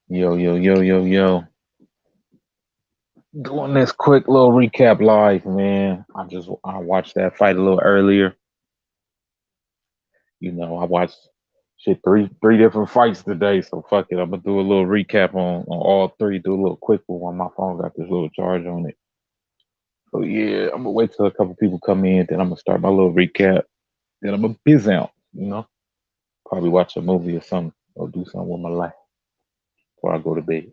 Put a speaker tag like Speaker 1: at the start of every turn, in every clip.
Speaker 1: Yo, yo, yo, yo, yo. Doing this quick little recap live, man. I watched that fight a little earlier. I watched shit three different fights today. So fuck it. I'm gonna do a little recap on all three, do a little quick one while my phone got this little charge on it. So yeah, I'm gonna wait till a couple people come in, then I'm gonna start my little recap. Then I'm gonna biz out. Probably watch a movie or something or do something with my life before I go to bed.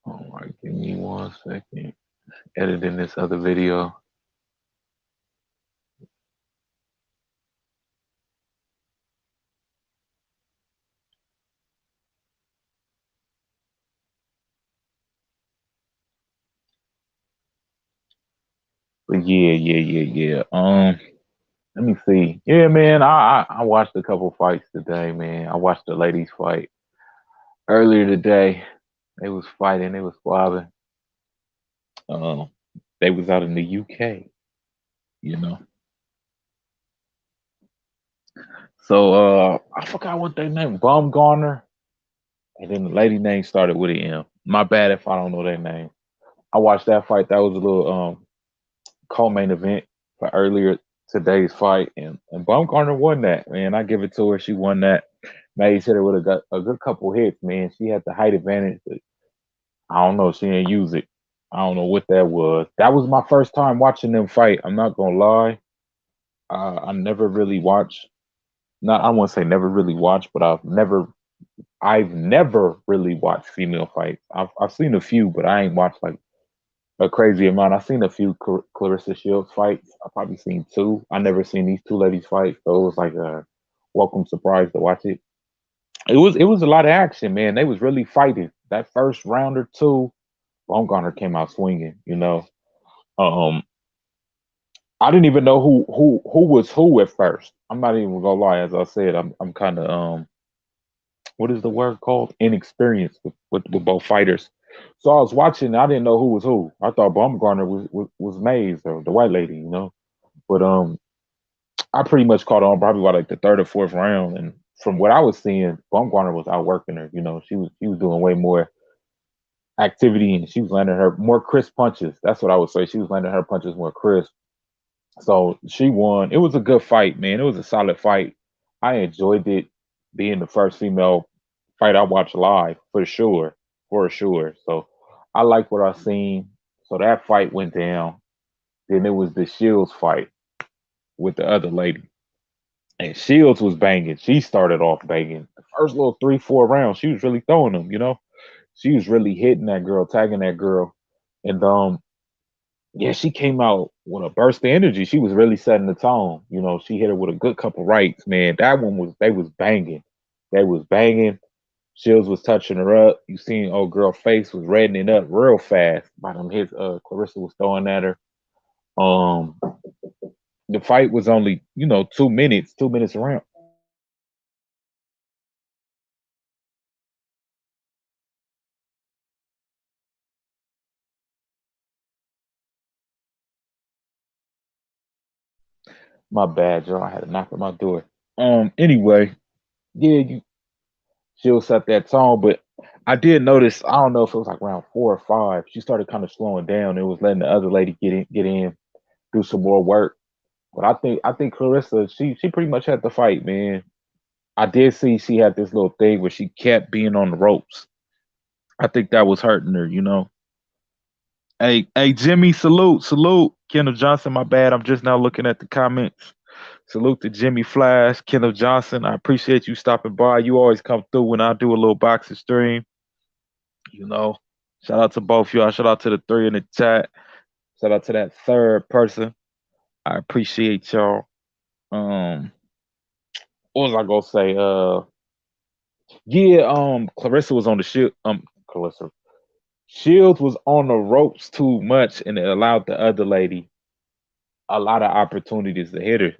Speaker 1: All right, give me 1 second. Editing this other video. But yeah. Let me see. Yeah, man, I watched a couple fights today, man. I watched the ladies fight earlier today. They was fighting, they was squabbling. Um, they was out in the UK, you know. So I forgot what their name, Baumgartner, and then the lady name started with an M. My bad if I don't know their name. I watched that fight. That was a little co-main event for earlier today's fight, and Baumgartner won that. Man, I give it to her. She won that. Mays hit her with a good couple hits. Man, she had the height advantage, but I don't know. She didn't use it. I don't know what that was. That was my first time watching them fight. I'm not gonna lie. I never really watched. Not I won't say never really watched, but I've never really watched female fights. I've seen a few, but I ain't watched like a crazy amount. I've seen a few Clarissa Shields fights. I've probably seen two. I never seen these two ladies fight, so it was like a welcome surprise to watch it. It was a lot of action, man. They was really fighting. That first round or two, Baumgartner came out swinging. Um, I didn't even know who was who at first. I'm not even gonna lie. As I said, I'm kind of what is the word called? Inexperienced with both fighters. So I was watching. I didn't know who was who. I thought Baumgartner was Mays or the white lady. But I pretty much caught on probably by like the third or fourth round, and from what I was seeing, Baumgartner was outworking her. She was doing way more activity, and she was landing her more crisp punches. That's what I would say. She was landing her punches more crisp. So she won. It was a good fight, man. It was a solid fight. I enjoyed it being the first female fight I watched live for sure. So I like what I seen. So that fight went down. Then it was the Shields fight with the other lady. And Shields was banging. She started off banging. The first little 3, 4 rounds, she was really throwing them. She was really hitting that girl, tagging that girl. And yeah, she came out with a burst of energy. She was really setting the tone. She hit her with a good couple rights, man. That one was they was banging. They was banging. Shields was touching her up. You seen old girl face was reddening up real fast by them hits Clarissa was throwing at her. Um the fight was only, 2 minutes, 2 minutes around. My bad, y'all. I had to knock on my door. Anyway, yeah, she'll set that tone, but I did notice, I don't know if it was like around 4 or 5, she started kind of slowing down and was letting the other lady get in, do some more work. But I think Clarissa, she pretty much had the fight, man. I did see she had this little thing where she kept being on the ropes. I think that was hurting her. Hey, Jimmy, salute. Kendall Johnson, my bad. I'm just now looking at the comments. Salute to Jimmy Flash, Kendall Johnson. I appreciate you stopping by. You always come through when I do a little boxing stream. You know, shout out to both y'all. Shout out to the three in the chat. Shout out to that third person. I appreciate y'all. Um, what was I gonna say? Yeah, Clarissa was on the ship. Clarissa. Shields was on the ropes too much, and it allowed the other lady a lot of opportunities to hit her.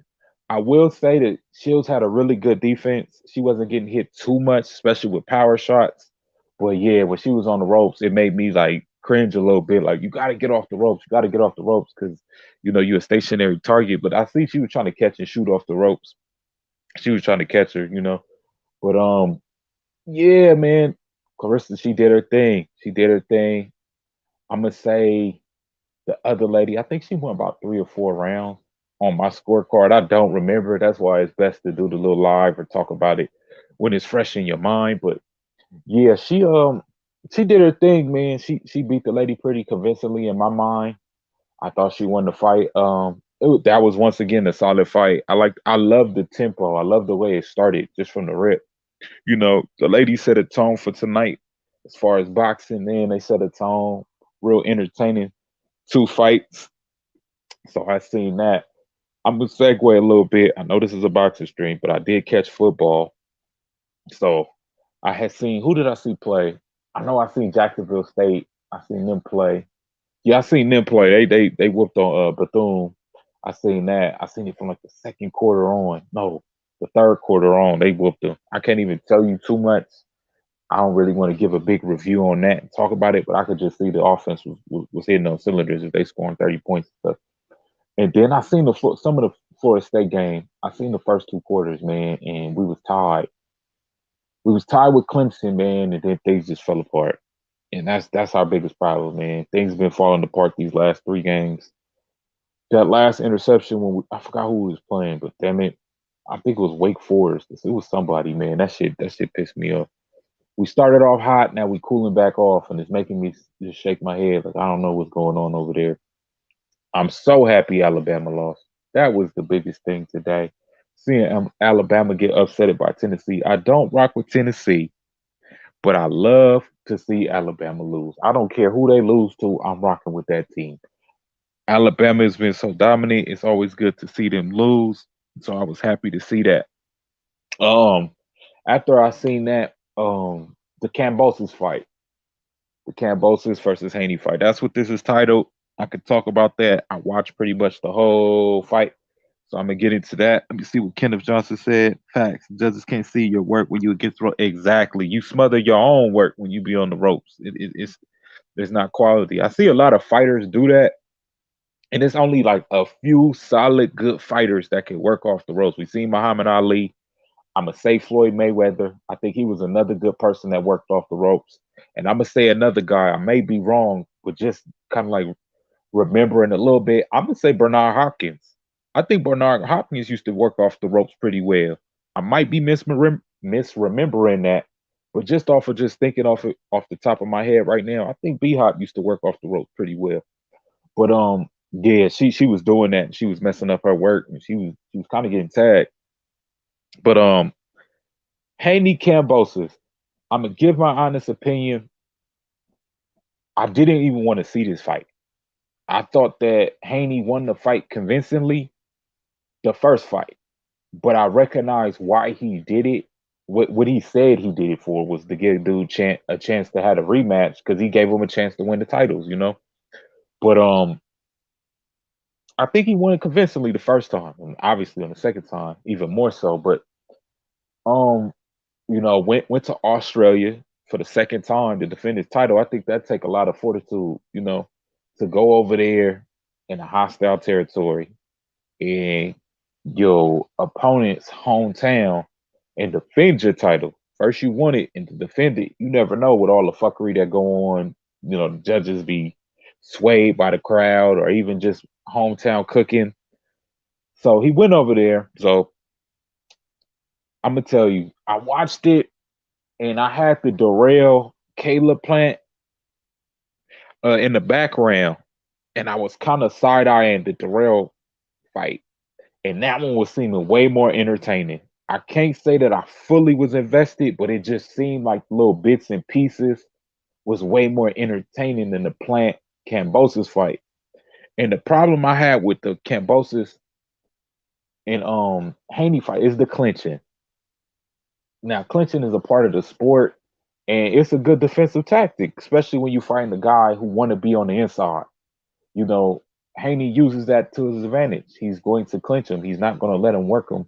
Speaker 1: I will say that Shields had a really good defense. She wasn't getting hit too much, especially with power shots. But yeah, when she was on the ropes, it made me like cringe a little bit. Like, you got to get off the ropes. You got to get off the ropes because, you're a stationary target. But I see she was trying to catch and shoot off the ropes. She was trying to catch her. But yeah, man, Clarissa, she did her thing. She did her thing. I'm gonna say the other lady, I think she went about 3 or 4 rounds on my scorecard. I don't remember. That's why it's best to do the little live or talk about it when it's fresh in your mind. But yeah, she did her thing, man. She beat the lady pretty convincingly in my mind. I thought she won the fight. That was once again a solid fight. I love the tempo. I love the way it started just from the rip. The lady set a tone for tonight as far as boxing. Man, they set a tone, real entertaining 2 fights. So I seen that. I'm gonna segue a little bit. I know this is a boxing stream, but I did catch football. So I had seen, who did I see play? I know I seen Jacksonville State. I seen them play. Yeah, I seen them play. They whooped on Bethune. I seen that. I seen it from like the second quarter on. No, the third quarter on. They whooped them. I can't even tell you too much. I don't really want to give a big review on that and talk about it, but I could just see the offense was hitting on cylinders if they scoring 30 points and stuff. And then I seen some of the Florida State game. I seen the first 2 quarters, man, and we was tied. We was tied with Clemson, man, and then things just fell apart. And that's our biggest problem, man. Things been falling apart these last 3 games. That last interception I forgot who we was playing, but damn it, I think it was Wake Forest. It was somebody, man. That shit pissed me off. We started off hot, now we cooling back off, and it's making me just shake my head like I don't know what's going on over there. I'm so happy Alabama lost. That was the biggest thing today. Seeing Alabama get upset by Tennessee. I don't rock with Tennessee, but I love to see Alabama lose. I don't care who they lose to. I'm rocking with that team. Alabama has been so dominant. It's always good to see them lose. So I was happy to see that. Um, After I seen that, the Kambosos fight, the Kambosos versus Haney fight. That's what this is titled. I could talk about that. I watched pretty much the whole fight. So I'm gonna get into that. Let me see what Kenneth Johnson said. Facts. Judges can't see your work when you against rope. Exactly. You smother your own work when you be on the ropes. It's not quality. I see a lot of fighters do that, and it's only like a few solid good fighters that can work off the ropes. We seen Muhammad Ali. I'm gonna say Floyd Mayweather. I think he was another good person that worked off the ropes. And I'm gonna say another guy. I may be wrong, but just kind of like remembering a little bit, I'm gonna say Bernard Hopkins. I think Bernard Hopkins used to work off the ropes pretty well. I might be misremembering that, but just off of just thinking off the top of my head right now, I think B Hop used to work off the ropes pretty well. But yeah, she was doing that. And she was messing up her work, and she was kind of getting tagged. But Haney Kambosos, I'm gonna give my honest opinion. I didn't even want to see this fight. I thought that Haney won the fight convincingly, the first fight, but I recognize why he did it. What he said he did it for was to give dude a chance to have a rematch because he gave him a chance to win the titles. But I think he won it convincingly the first time, and obviously on the second time even more so. But um, went to Australia for the second time to defend his title. I think that take a lot of fortitude, to go over there in a hostile territory in your opponent's hometown and defend your title. First you won it and to defend it. You never know with all the fuckery that go on. The judges be swayed by the crowd or even just hometown cooking. So he went over there. So I'm gonna tell you, I watched it and I had to derail Caleb Plant in the background, and I was kind of side eyeing the Darrell fight, and that one was seeming way more entertaining. I can't say that I fully was invested, but it just seemed like little bits and pieces was way more entertaining than the Plant Kambosos fight. And the problem I had with the Kambosos and Haney fight is the clinching. Now, clinching is a part of the sport. And it's a good defensive tactic, especially when you find a guy who want to be on the inside. You know, Haney uses that to his advantage. He's going to clinch him. He's not going to let him work him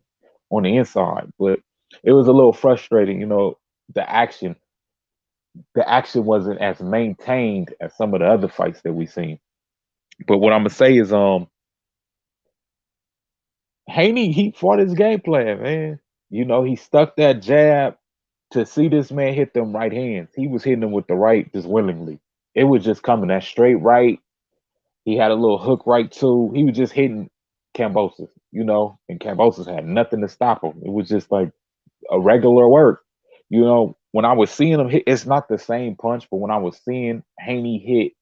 Speaker 1: on the inside. But it was a little frustrating, the action. The action wasn't as maintained as some of the other fights that we've seen. But what I'm gonna say is, Haney, he fought his game plan, man. He stuck that jab to see this man hit them right hands. He was hitting them with the right just willingly. It was just coming that straight right. He had a little hook right too. He was just hitting Kambosos, and Kambosos had nothing to stop him. It was just like a regular work. When I was seeing him hit, it's not the same punch, but when I was seeing Haney hit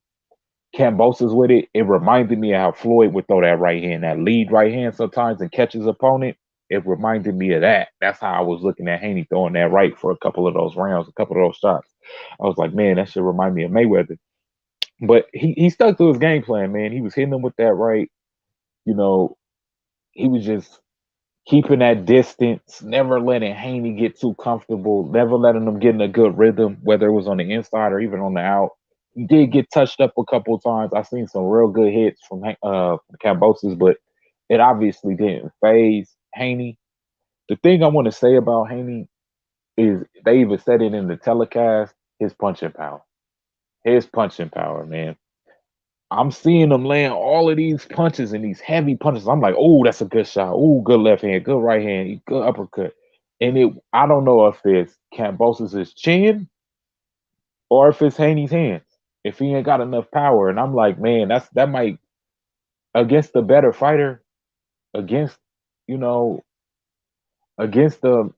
Speaker 1: Kambosos with it, it reminded me of how Floyd would throw that right hand, that lead right hand sometimes and catch his opponent. It reminded me of that. That's how I was looking at Haney throwing that right for a couple of those rounds, a couple of those shots. I was like, man, that should remind me of Mayweather. But he stuck to his game plan, man. He was hitting them with that right. You know, he was just keeping that distance, never letting Haney get too comfortable, never letting him get in a good rhythm, whether it was on the inside or even on the out. He did get touched up a couple of times. I've seen some real good hits from Kambosos, but it obviously didn't phase Haney. The thing I want to say about Haney is they even said it in the telecast, his punching power. His punching power, man. I'm seeing him land all of these punches and these heavy punches. I'm like, oh, that's a good shot. Oh, good left hand, good right hand, good uppercut. And I don't know if it's Kambosos' chin or if it's Haney's hands. If he ain't got enough power, and I'm like, man, that might against the better fighter, against you know, against the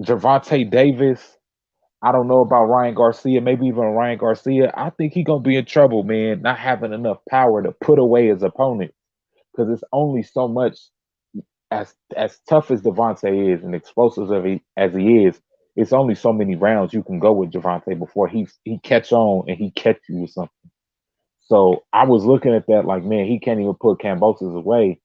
Speaker 1: Gervonta Davis. I don't know about Ryan Garcia, maybe even Ryan Garcia. I think he gonna be in trouble, man, not having enough power to put away his opponent. Because it's only so much as tough as Devontae is and explosive as he is, it's only so many rounds you can go with Devontae before he catch on and he catch you with something. So I was looking at that like, man, he can't even put Kambosos away.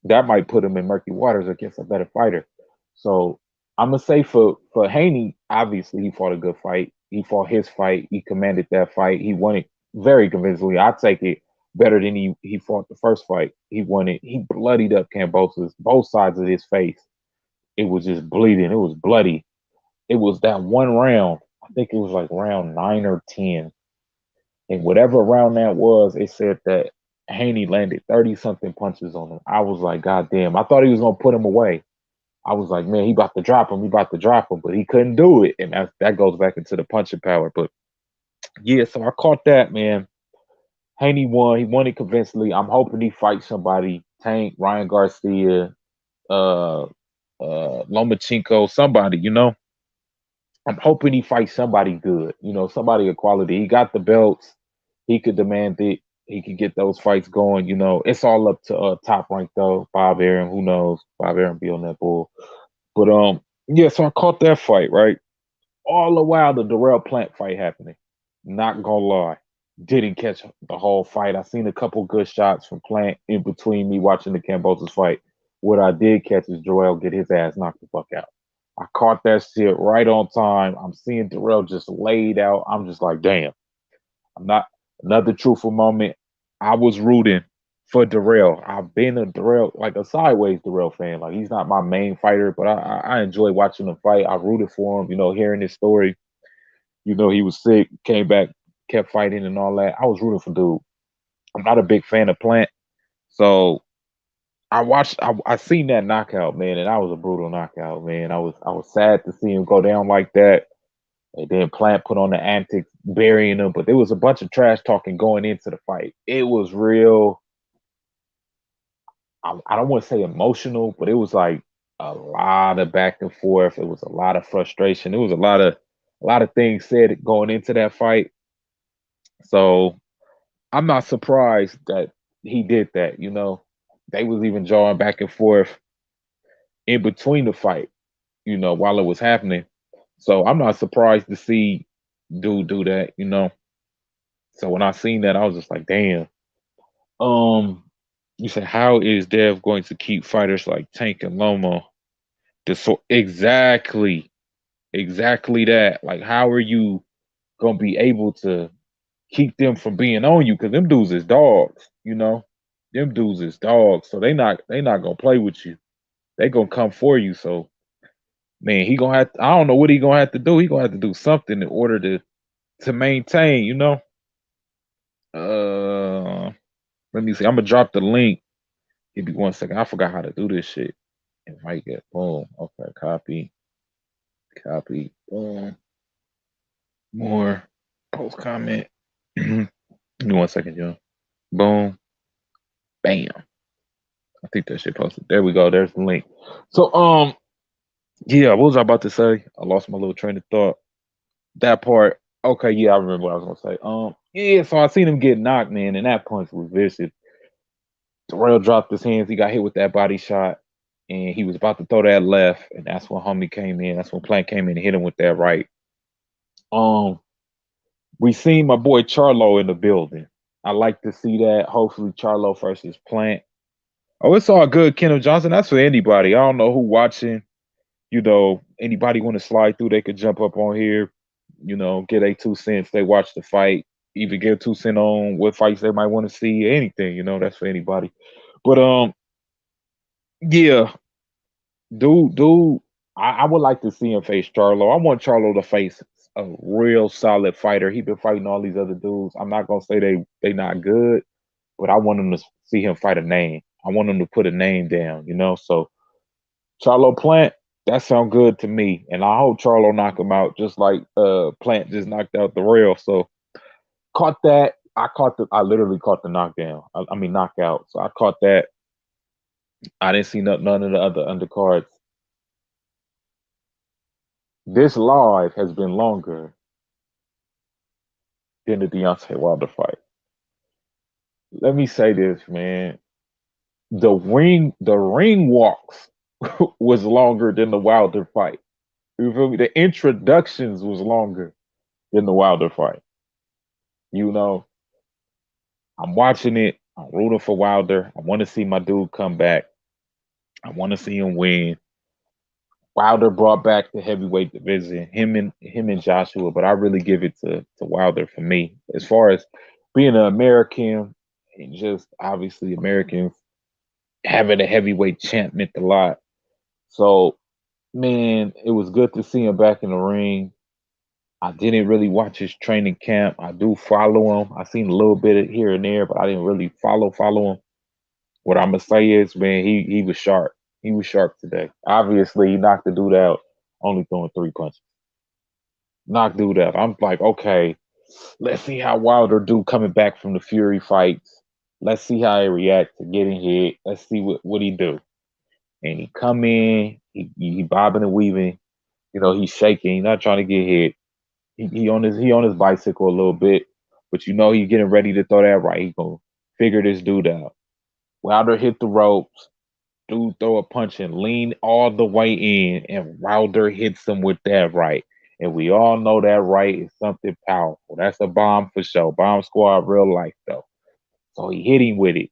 Speaker 1: That might put him in murky waters against a better fighter. So I'm gonna say for Haney, obviously he fought a good fight. He fought his fight. He commanded that fight. He won it very convincingly. I take it better than he fought the first fight. He won it. He bloodied up Kambosos, both sides of his face. It was just bleeding. It was bloody. It was that one round. I think it was like round 9 or 10. And whatever round that was, it said that Haney landed 30 something punches on him. I was like, God damn. I thought he was gonna put him away. I was like, man, he about to drop him. He about to drop him, but he couldn't do it. And that goes back into the punching power. But yeah, so I caught that, man. Haney won. He won it convincingly. I'm hoping he fights somebody. Tank, Ryan Garcia, Lomachenko, somebody. I'm hoping he fights somebody good, somebody of quality. He got the belts. He could demand it. He could get those fights going. It's all up to Top Rank though. Bob Arum, who knows? Bob Arum be on that bull. But yeah. So I caught that fight right. All the while the Darrell Plant fight happening. Not gonna lie, didn't catch the whole fight. I seen a couple good shots from Plant in between me watching the Kambosos fight. What I did catch is Darrell get his ass knocked the fuck out. I caught that shit right on time. I'm seeing Darrell just laid out. I'm just like, damn. I'm not another truthful moment. I was rooting for Darrell. I've been a Darrell, like a sideways Darrell fan. Like he's not my main fighter, but I enjoy watching him fight. I rooted for him, hearing his story. He was sick, came back, kept fighting and all that. I was rooting for dude. I'm not a big fan of Plant. So I seen that knockout, man, and that was a brutal knockout, man. I was sad to see him go down like that. And then Plant put on the antics, burying him. But there was a bunch of trash talking going into the fight. It was real. I don't want to say emotional, but it was like a lot of back and forth. It was a lot of frustration. It was a lot of things said going into that fight. So I'm not surprised that he did that. They was even jawing back and forth in between the fight. While it was happening. So I'm not surprised to see dude do that. So when I seen that, I was just like, damn. You said, how is Dev going to keep fighters like Tank and Loma? Exactly. Exactly that. Like, how are you gonna be able to keep them from being on you? Because them dudes is dogs, Them dudes is dogs, so they not gonna play with you. They gonna come for you. So man, he gonna have to, I don't know what he gonna have to do. He gonna have to do something in order to maintain. Uh Let me see. I'm gonna drop the link. Give me 1 second. I forgot how to do this shit. Invite it. Boom. Okay, copy. Copy. Boom. More. Post comment. Give me 1 second, yo. Boom. Bam. I think that shit posted. There we go. There's the link. So yeah, what was I about to say? I lost my little train of thought. That part. Okay, yeah, I remember what I was gonna say. Yeah, so I seen him get knocked, man, and that punch was vicious. Terrell dropped his hands. He got hit with that body shot, and he was about to throw that left, and that's when homie came in. That's when Plant came in and hit him with that right. Um, we seen my boy Charlo in the building. I like to see that. Hopefully, Charlo versus Plant. Oh, it's all good, Kenneth Johnson. That's for anybody. I don't know who watching. Anybody want to slide through, they could jump up on here. Get a 2 cents. They watch the fight. Even get 2 cents on what fights they might want to see. Anything. That's for anybody. But yeah, dude, I would like to see him face Charlo. I want Charlo to face a real solid fighter. He been fighting all these other dudes. I'm not gonna say they not good, but I want him to see him fight a name. I want him to put a name down. So Charlo Plant, that sound good to me, and I hope Charlo knock him out just like Plant just knocked out the rail. So caught that. I literally caught the knockdown. I mean knockout. So I caught that. I didn't see none of the other undercards. This live has been longer than the Deontay Wilder fight. Let me say this, man. The ring walks was longer than the Wilder fight. You feel me? The introductions was longer than the Wilder fight. You know, I'm watching it. I'm rooting for Wilder. I want to see my dude come back. I want to see him win. Wilder brought back the heavyweight division, him and Joshua, but I really give it to Wilder for me. As far as being an American and just obviously Americans having a heavyweight champ meant a lot. So man, it was good to see him back in the ring. I didn't really watch his training camp. I do follow him. I seen a little bit here and there, but I didn't really follow him. What I'm gonna say is, man, he was sharp. He was sharp today. Obviously, he knocked the dude out, only throwing 3 punches. Knocked dude out. I'm like, okay, let's see how Wilder do coming back from the Fury fights. Let's see how he react to getting hit. Let's see what he do. And he come in, he bobbing and weaving. He's shaking. He's not trying to get hit. He on his bicycle a little bit, but he's getting ready to throw that right. He gonna figure this dude out. Wilder hit the ropes. Dude throw a punch and lean all the way in, and Wilder hits him with that right. And we all know that right is something powerful. That's a bomb for sure. Bomb squad real life though. So he hit him with it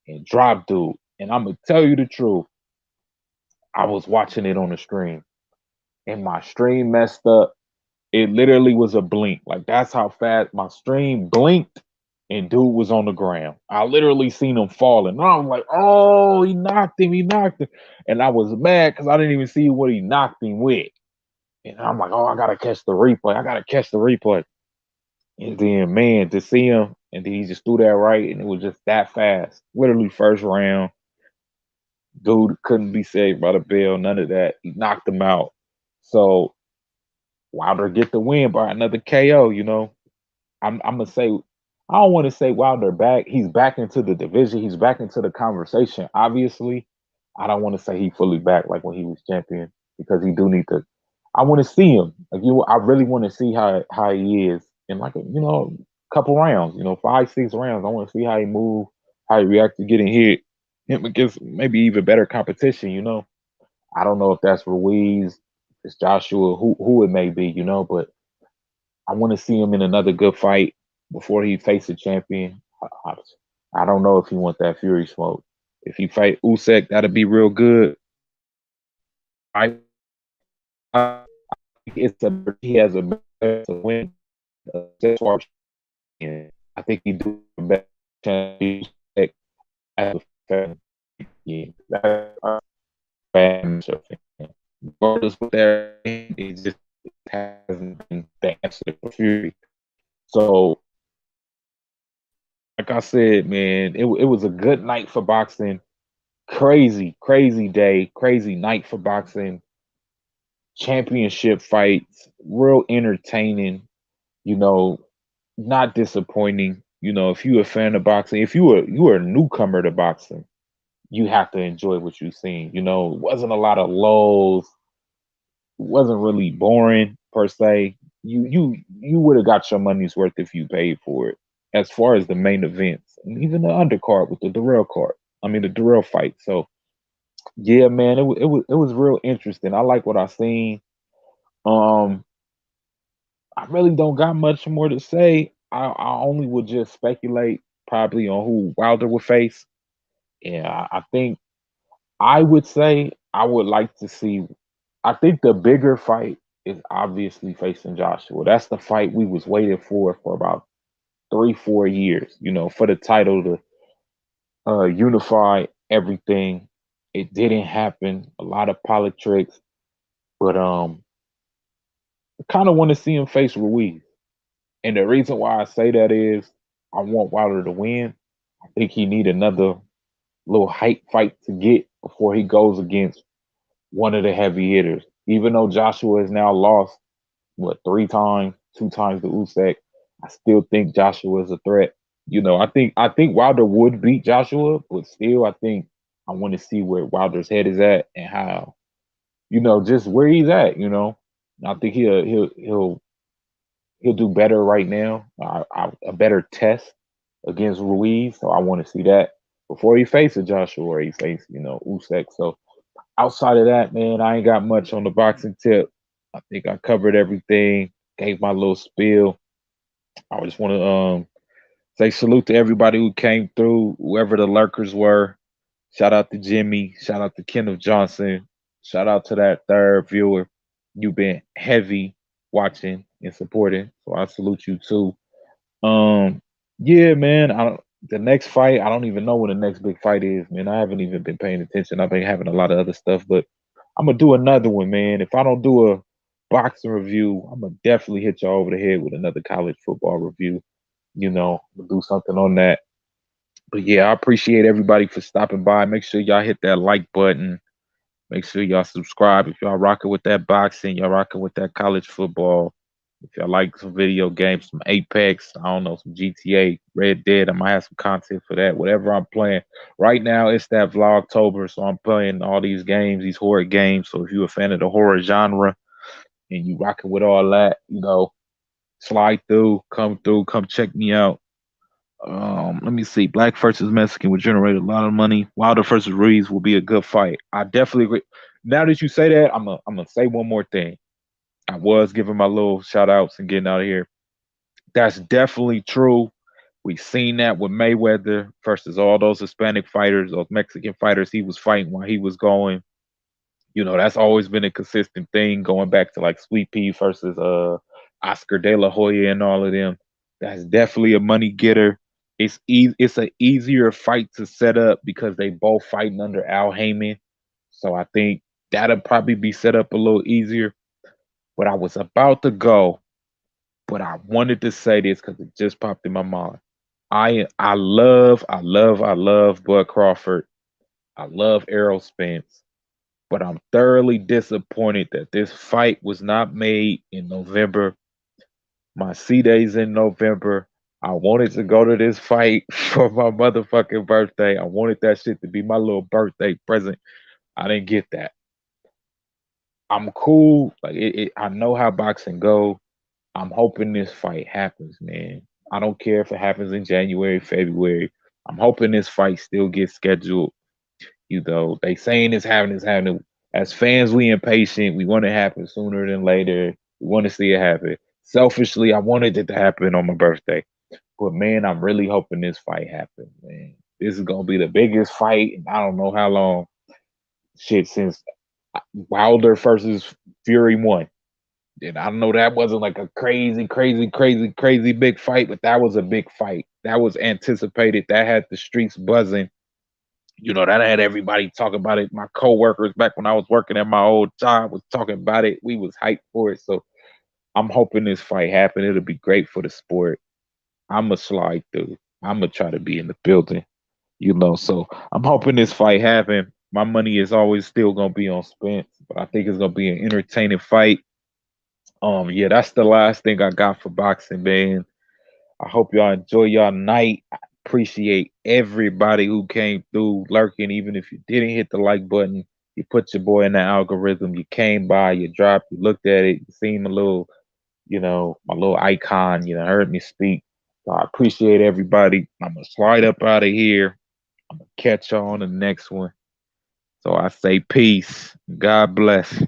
Speaker 1: and dropped dude. And I'm gonna tell you the truth. I was watching it on the stream, and my stream messed up. It literally was a blink. Like that's how fast my stream blinked, and dude was on the ground. I literally seen him falling. And I was like, "Oh, he knocked him! He knocked him!" And I was mad because I didn't even see what he knocked him with. And I'm like, "Oh, I gotta catch the replay. I gotta catch the replay." And then, man, to see him, and then he just threw that right, and it was just that fast. Literally first round, dude couldn't be saved by the bell. None of that. He knocked him out. So Wilder get the win by another KO. I'm gonna say I don't want to say Wilder back. He's back into the division. He's back into the conversation. Obviously, I don't want to say he fully back like when he was champion because he do need to. I want to see him. I really want to see how he is in like a couple rounds. 5-6 rounds. I want to see how he move, how he react to getting hit. Him against maybe even better competition. I don't know if that's Ruiz, it's Joshua, who it may be. But I want to see him in another good fight before he faces a champion. I don't know if he wants that Fury smoke. If he fight Usyk, that'd be real good. I he has a better to win as far as I think he do a better chance as a fan. Yeah, that's a fan. Regardless with that, it just hasn't been the answer for Fury. So, like I said, man, it was a good night for boxing. Crazy, crazy day, crazy night for boxing. Championship fights, real entertaining. You know, not disappointing. You know, if you're a fan of boxing, if you were a newcomer to boxing, you have to enjoy what you've seen. You know, it wasn't a lot of lulls. It wasn't really boring per se. You would have got your money's worth if you paid for it. As far as the main events and even the undercard with the Darrell card, I mean the Darrell fight. So yeah, man, it was real interesting. I like what I seen. Um, I really don't got much more to say. I only would just speculate probably on who Wilder would face. Yeah, I think I would say I would like to see. I think the bigger fight is obviously facing Joshua. That's the fight we was waiting for about 3, 4 years. You know, for the title to unify everything. It didn't happen. A lot of politics, but I kind of want to see him face Ruiz. And the reason why I say that is I want Wilder to win. I think he need another little height fight to get before he goes against one of the heavy hitters. Even though Joshua has now lost what 3 times, 2 times to Usyk, I still think Joshua is a threat. You know, I think Wilder would beat Joshua, but still, I think I want to see where Wilder's head is at and how, just where he's at. I think he'll do better right now. A better test against Ruiz, so I want to see that before he faces Joshua or he faces Usyk. So outside of that, man, I ain't got much on the boxing tip. I think I covered everything. Gave my little spiel. I just want to say salute to everybody who came through, whoever the lurkers were. Shout out to Jimmy. Shout out to Kenneth Johnson. Shout out to that third viewer. You've been heavy watching and supporting, so I salute you too. Yeah, man. The next fight, I don't even know when the next big fight is, man. I haven't even been paying attention. I've been having a lot of other stuff, but I'm gonna do another one, man. If I don't do a boxing review, I'm gonna definitely hit y'all over the head with another college football review. We'll do something on that. But yeah, I appreciate everybody for stopping by. Make sure y'all hit that like button. Make sure y'all subscribe if y'all rocking with that boxing, y'all rocking with that college football. If y'all like some video games, some Apex, I don't know, some GTA, Red Dead, I might have some content for that. Whatever I'm playing. Right now, it's that Vlogtober, so I'm playing all these games, these horror games. So if you're a fan of the horror genre and you rocking with all that, slide through, come check me out. Let me see. Black versus Mexican would generate a lot of money. Wilder versus Ruiz will be a good fight. I definitely agree. Now that you say that, I'm gonna say one more thing. I was giving my little shout outs and getting out of here. That's definitely true. We've seen that with Mayweather versus all those Hispanic fighters, those Mexican fighters he was fighting while he was going. That's always been a consistent thing going back to like Sweet Pea versus Oscar De La Hoya and all of them. That's definitely a money getter. It's an easier fight to set up because they both fighting under Al Heyman. So I think that'll probably be set up a little easier. But I was about to go, but I wanted to say this because it just popped in my mind. I love Bud Crawford. I love Errol Spence, but I'm thoroughly disappointed that this fight was not made in November. My C day's in November. I wanted to go to this fight for my motherfucking birthday. I wanted that shit to be my little birthday present. I didn't get that. I'm cool. Like I know how boxing go. I'm hoping this fight happens, man. I don't care if it happens in January, February. I'm hoping this fight still gets scheduled. They saying it's happening. As fans, we impatient. We want it to happen sooner than later. We want to see it happen. Selfishly, I wanted it to happen on my birthday. But man, I'm really hoping this fight happens, man. This is gonna be the biggest fight in I don't know how long. Shit, since Wilder versus Fury 1. And I know that wasn't like a crazy big fight, but that was a big fight. That was anticipated. That had the streets buzzing. You know, that had everybody talking about it. My coworkers back when I was working at my old job was talking about it. We was hyped for it. So I'm hoping this fight happen. It'll be great for the sport. I'ma slide through. I'ma try to be in the building. You know, so I'm hoping this fight happen. My money is always still gonna be on Spence, but I think it's gonna be an entertaining fight. Yeah, that's the last thing I got for boxing, man. I hope y'all enjoy y'all night. I appreciate everybody who came through lurking, even if you didn't hit the like button. You put your boy in the algorithm. You came by, you dropped, you looked at it, you seen my little, my little icon. You know, heard me speak. So I appreciate everybody. I'm gonna slide up out of here. I'm gonna catch y'all on the next one. So I say peace. God bless.